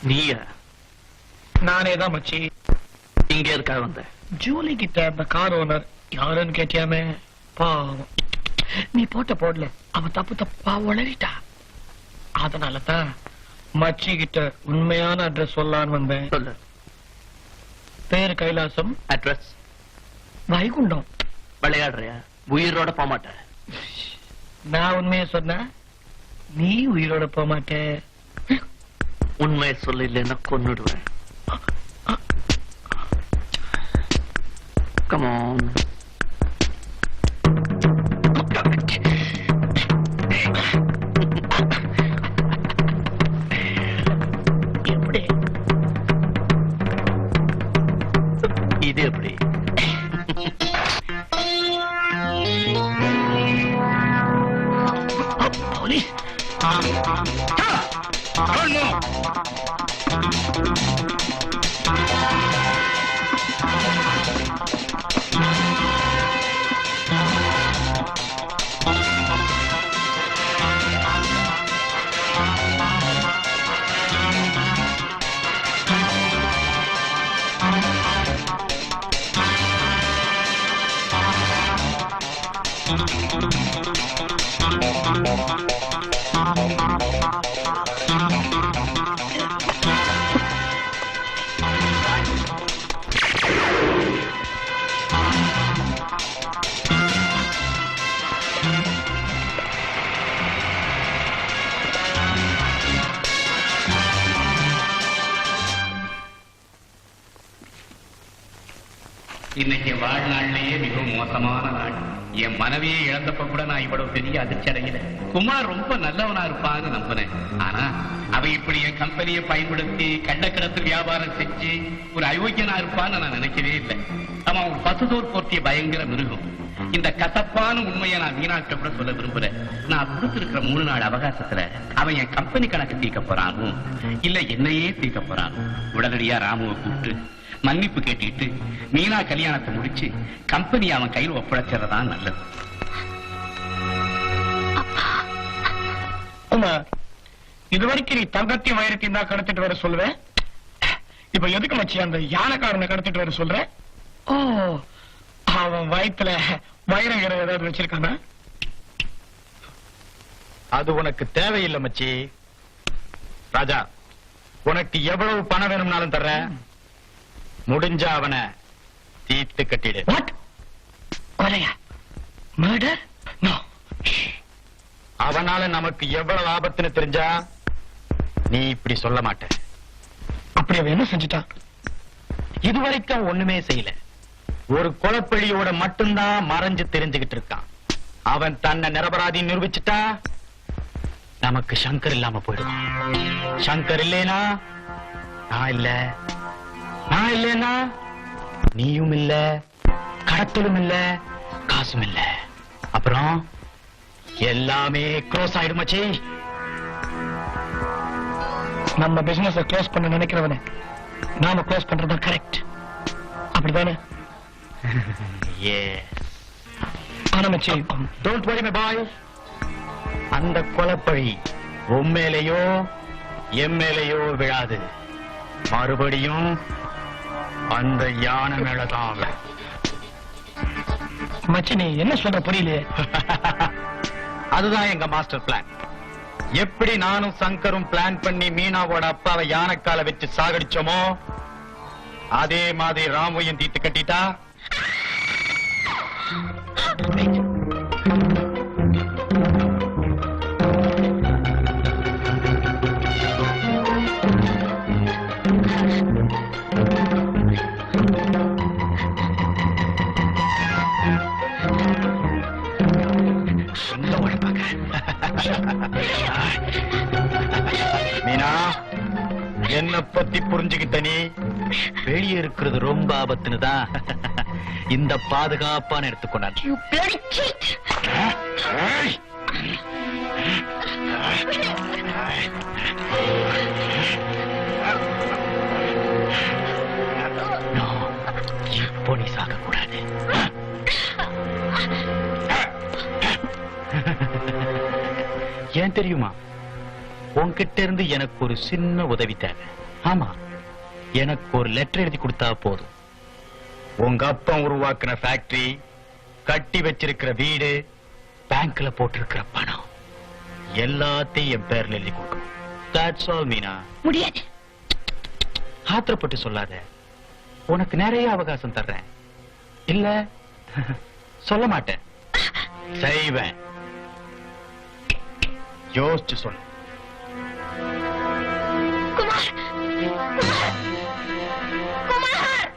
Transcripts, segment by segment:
நீயா? நானே தான் மச்சி. இங்க இருக்கா வந்த? ஜூலி கிட்ட அந்த கார் ஓனர் யாருன்னு கேட்டியாமே, பாவம் நீ போடல, அவன் தப்பா உளறிட்டா. அதனாலதான் மச்சி கிட்ட உண்மையான அட்ரஸ் சொல்லலான்னு வந்தேன். சொல்லு. பேரு கைலாசம், அட்ரஸ் வைகுண்டம். விளையாடுறியா? உயிரோட போக மாட்டேன். நான் உண்மையை சொன்ன நீ உயிரோட போக மாட்டே. உண்மையை சொல்ல, இல்லைன்னா கொன்னுடுவேன். Come on. எப்படி? இது எப்படி? போலீஸ்! இன்னைக்கு வாழ்நாள்லயே மிகவும் மோசமான நாள். என் மனைவியை இழந்தப்ப கூட நான் இவ்வளவு பெரிய அதிர்ச்சி அடையில. குமார் ரொம்ப நல்லவனா இருப்பான்னு நம்பினேன். ஆனா அவ இப்படி என் கம்பெனியை பயன்படுத்தி கள்ளக்கடத்து வியாபாரம் செஞ்சு ஒரு அயோக்கியனா இருப்பான்னு நான் நினைக்கவே இல்லை. அவன் ஒரு பசுதோர் போர்த்திய பயங்கர மிருகம். இந்த கசப்பான உண்மையை நான் மீனாட்ட கூட சொல்ல விரும்புறேன். நான் கொடுத்திருக்கிற 3 நாள் அவகாசத்துல அவன் என் கம்பெனி கணக்கு தீர்க்க போறானோ இல்ல என்னையே தீர்க்க போறானோ. உடனடியா ராமுவை கூப்பிட்டு மன்னிப்பு கேட்டுட்டு மீனா கல்யாணத்தை முடிச்சு கம்பெனி அவன் கையில் ஒப்படைச்சிடறதான் நல்லது. இதுவரைக்கும் நீ தங்கத்தையும் வைரத்தையும் தான் கடத்திட்டு வர சொல்லுவேன். இப்ப எதுக்கு மச்சி அந்த யானைக்காரனை கடத்திட்டு வர சொல்ற? ஓ, அவன் வயிற்றுல வைரம் ஏதாவது வச்சிருக்கானா? அது உனக்கு தேவையில்லை மச்சி. ராஜா, உனக்கு எவ்வளவு பணம் வேணும்னாலும் தர்றேன். முடிஞ்ச அவனை தீர்த்து கட்டிடு. அவனால நமக்கு எவ்வளவு ஆபத்துன்னு தெரிஞ்சா நீ இப்படி சொல்ல மாட்ட. அப்படி அவன் என்ன செஞ்சுட்டான்? இதுவரைக்கும் ஒண்ணுமே செய்யல. ஒரு கொலைப்பழியோட மட்டும்தான் மறைஞ்சு தெரிஞ்சுகிட்டு இருக்கான். அவன் தன்னை நிரபராதி நிரூபிச்சுட்டா நமக்கு சங்கர் இல்லாம போயிடுவான். சங்கர் இல்லைனா நான் இல்ல, நான் இல்லைனா நீயும் இல்ல, கடத்தலும் இல்ல, காசும் இல்ல. அப்புறம் எல்லாமே க்ளோஸ் ஆயிடுமாச்சு. நம்ம பிசினஸ் க்ளோஸ் பண்ண நினைக்கிறவனே நாம க்ளோஸ் பண்றது கரெக்ட். அப்படிதானே? Don't worry my boy. அந்த கொலைப்பழி உண்மையிலேயோ எம்மேலேயோ விழாது. மறுபடியும் அந்த யானை மேலதான். மச்சி, நீ என்ன சொல்ற புரியலையே. அதுதான் எங்க மாஸ்டர் பிளான். எப்படி நானும் சங்கரும் பிளான் பண்ணி மீனாவோட அப்பாவை யானைக்கால வச்சு சாகடிச்சோமோ அதே மாதிரி ராமுவையும் தீர்த்து கட்டிட்டா மீனா, என்ன பத்தி புரிஞ்சுக்கிட்ட நீ? வெளியே இருக்கிறது ரொம்ப ஆபத்துன்னு தான் இந்த பாதுகாப்பான எடுத்துக்கொண்டான். இப்போ நீ சாக கூடாது. ஏன் தெரியுமா? உன்கிட்ட இருந்து எனக்கு ஒரு சின்ன உதவி தேவை. ஆமா, எனக்கு ஒரு லெட்டர் எழுதி கொடுத்தா போதும். உங்க அப்பா உருவாக்குன ஃபேக்டரி, கட்டி வச்சிருக்கிற வீடு, பேங்க்ல போட்டிருக்கிற பணம் எல்லாத்தையும் என் பேர்ல எழுதி கொடுக்கணும். That's all, Meena. முடியாது. ஆத்திரப்பட்டு சொல்லாத. உனக்கு நிறைய அவகாசம் தர்றேன். இல்ல சொல்ல மாட்டேன். செய்வேன். யோசிச்சு சொல்லு. குமார், குமார், குமார்.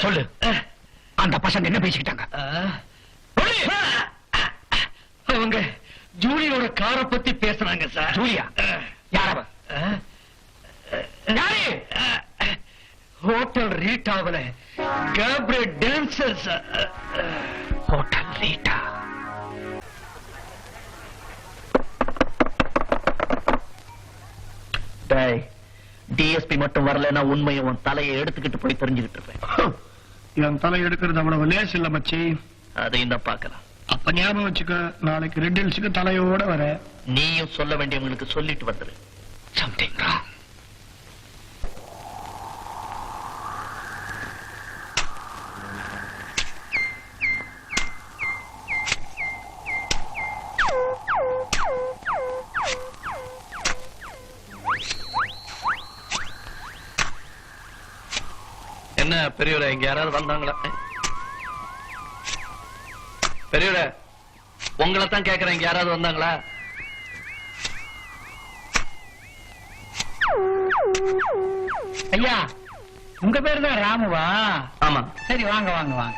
சொல்லு. அந்த பசங்க என்ன பேசிக்கிட்டாங்க? அவங்க ஜூலியோட காரை பத்தி பேசுறாங்க சார். ஜூலியா? யாரவ? ஹோட்டல் ரீட்டாவில Gabriel dancers. Hotel Rita? DSP மட்டும் வரலன்னா உண்மையை உன் தலையை எடுத்துக்கிட்டு போய் தெரிஞ்சுக்கிட்டு இருப்பேன். என் தலை எடுக்கிறது அவ்வளவு லேஸ் இல்ல மச்சி. அதையும் தான் பார்க்கலாம். அப்ப ஞாபகம் வச்சுக்க, நாளைக்கு ரெட் ஹில்ஸுக்கு தலையோட வர. நீயும் சொல்ல வேண்டியவங்களுக்கு சொல்லிட்டு வந்துரு. Something wrong. என்ன பெரியவரே, இங்க யாராவது வந்தாங்களா? பெரியவரே, உங்களை தான் கேக்குறேன், இங்க யாராவது வந்தாங்களா? ஐயா, உங்க பேரு தான் ராமுவா? ஆமா. சரி, வாங்க வாங்க வாங்க.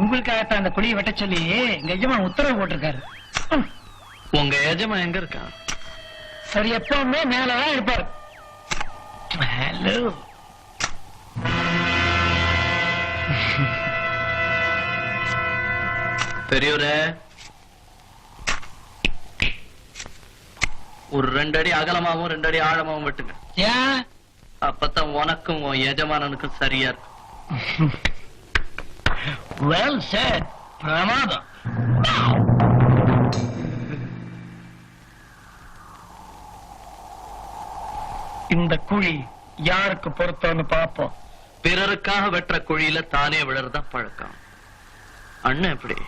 உங்களுக்காகத்தான் அந்த குழியை வெட்ட சொல்லி எங்க எஜமான் உத்தரவு போட்டிருக்காரு. உங்க எஜமான் எங்க இருக்கான்? சரி, எப்பவுமே மேலதான் இருப்பார். ஹலோ. பெரியவரே, ஒரு 2 அடி அகலமாவும் 2 அடி ஆழமாவும் வெட்டுங்க. ஏன்? அப்பதான் உனக்கும் உன் எஜமானனுக்கும் சரியா இருக்கும். Well set. பிரமாதம். இந்த குழி யாருக்கு பொறுத்தோன்னு பாப்போம். பிறருக்காக வெட்டுற குழியில தானே விழறதான் பழக்கம். அண்ணன் எப்படி?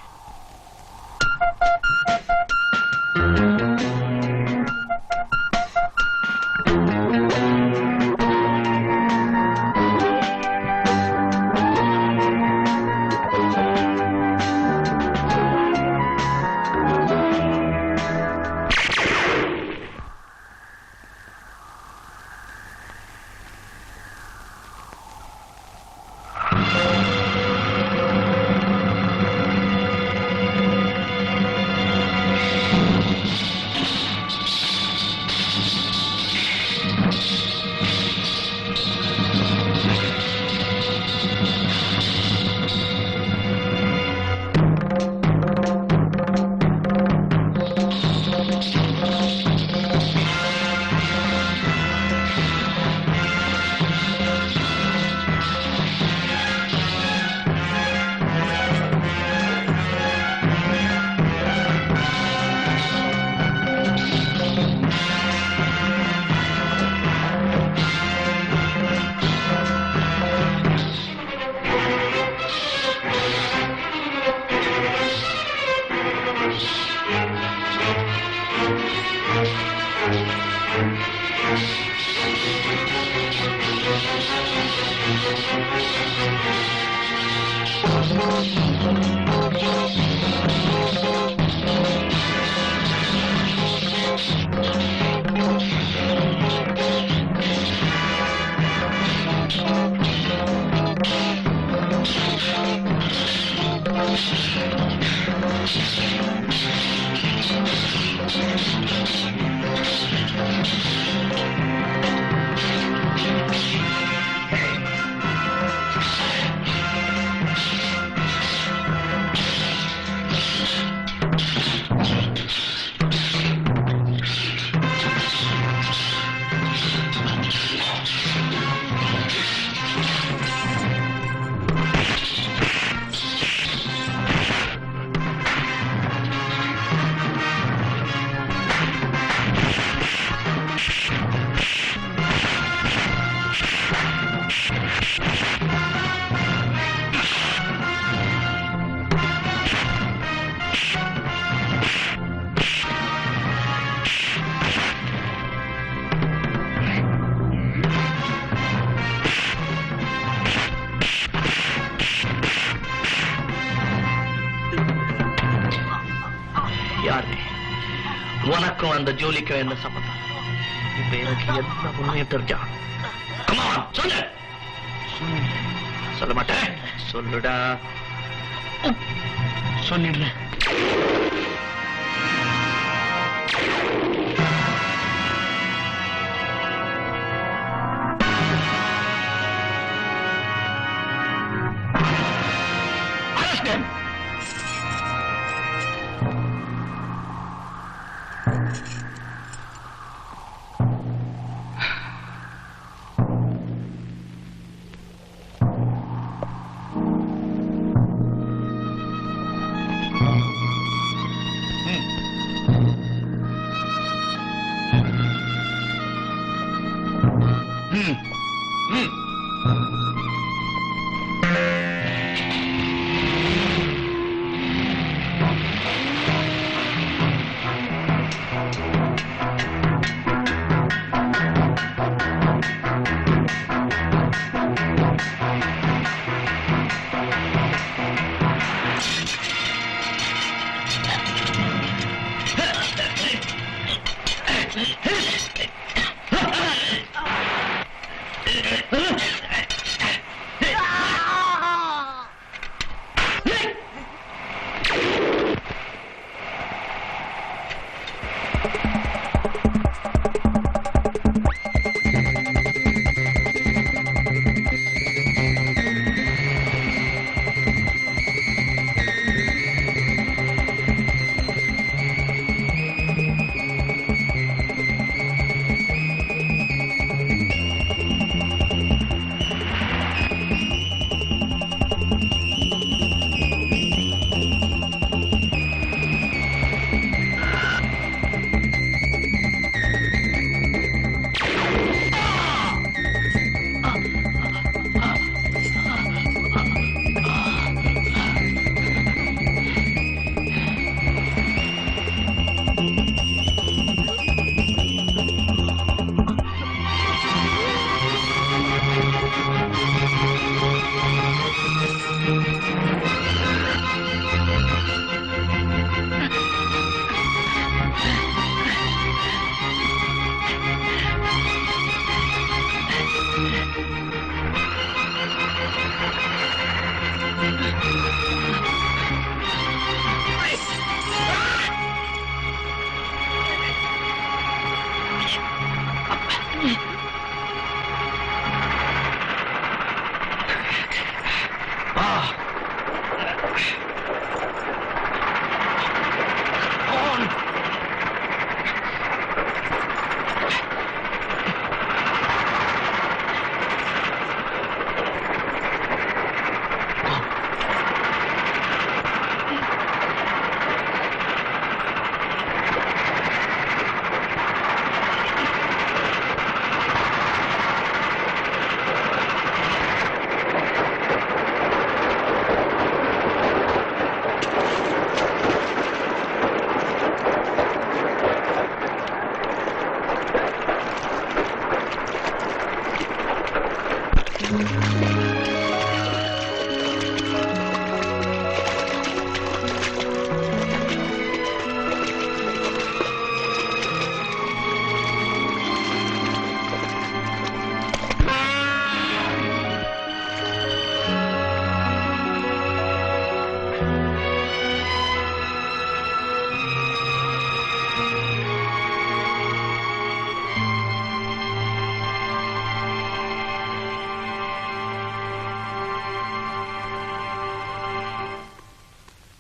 யாரு உனக்கும் அந்த ஜோலிக்கும் என்ன சம்பந்தம்? இப்ப எனக்கு என்ன உண்மையும் தெரிஞ்சா சொல்லு. சொல்ல மாட்டேன். சொல்லுடா. சொல்லிடுறேன்.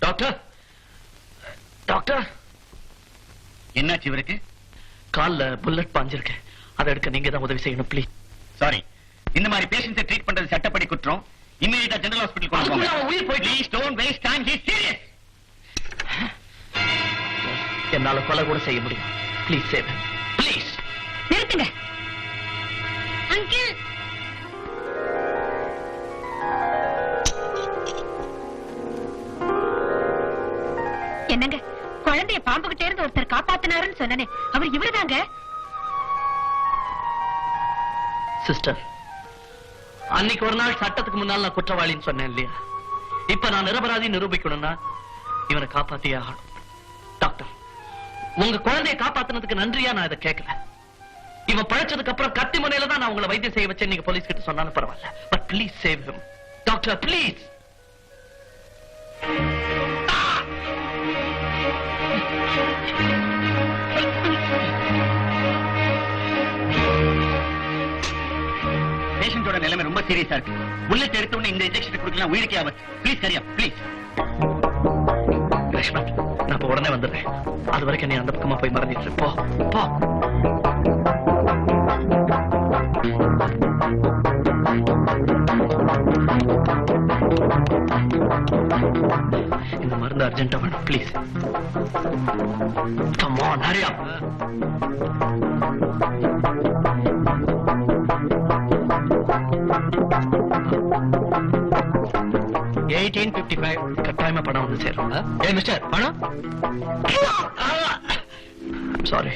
டாக்டர், டாக்டர், என்னாச்சு இவருக்கு? கால்ல புல்லட் பாஞ்சிருக்கு. அதை எடுக்க நீங்க தான் உதவி செய்யணும் ப்ளீஸ். சாரி, இந்த மாதிரி பேஷண்ட்ஸை ட்ரீட் பண்றது சட்டப்படி குற்றம். இமிடியேட்டா ஜெனரல் ஹாஸ்பிடல் கொண்டு போங்க. உயிர் போய் please don't waste time. He is serious. என்னால கொலை கூட செய்ய முடியும். Please save him. ப்ளீஸ் நிறுத்துங்க அங்கிள். என்னங்க, குழந்தைய பாம்புகிட்டே இருந்து ஒருத்தர் காப்பாத்தினாருன்னு சொன்னனே, அவர் இவருதாங்க. சிஸ்டர், அன்னைக்கு ஒரு நாள் சட்டத்துக்கு முன்னால் நான் குற்றவாளின்னு சொன்னேன் இல்லையா? இப்ப நான் நிரபராதி நிரூபிக்கணும்னா இவனை காப்பாத்தியே ஆகணும். டாக்டர், உங்க குழந்தையை காப்பாத்துனதுக்கு நன்றியா நான் இதை கேட்கல. இவன் பழைச்சதுக்கு அப்புறம் கத்தி முனையில தான் நான் உங்களை வைத்தியம் செய்ய வச்சேன். நீங்க போலீஸ் கிட்ட சொன்னாலும் பரவாயில்ல. But please save him doctor, please. பேஷண்டோட நிலைமை ரொம்ப சீரியஸா இருக்கு. புல்லட் எடுத்த உடனே இந்த இன்ஜெக்ஷன் கொடுக்கலாம், உயிருக்கே ஆபத்து. Please கரியா, please. லட்சுமண், நான் இப்ப உடனே வந்துடுறேன். அது வரைக்கும் நீ அந்த பக்கமா போய் மறந்துட்டு போ போ. இந்த மருந்து அர்ஜென்ட்டா வேணும், ப்ளீஸ். கம் ஆன், ஹரி அப். கட்டாயமா பணம் வந்து சேரும். ஏ மிஸ்டர், பணம். சாரி.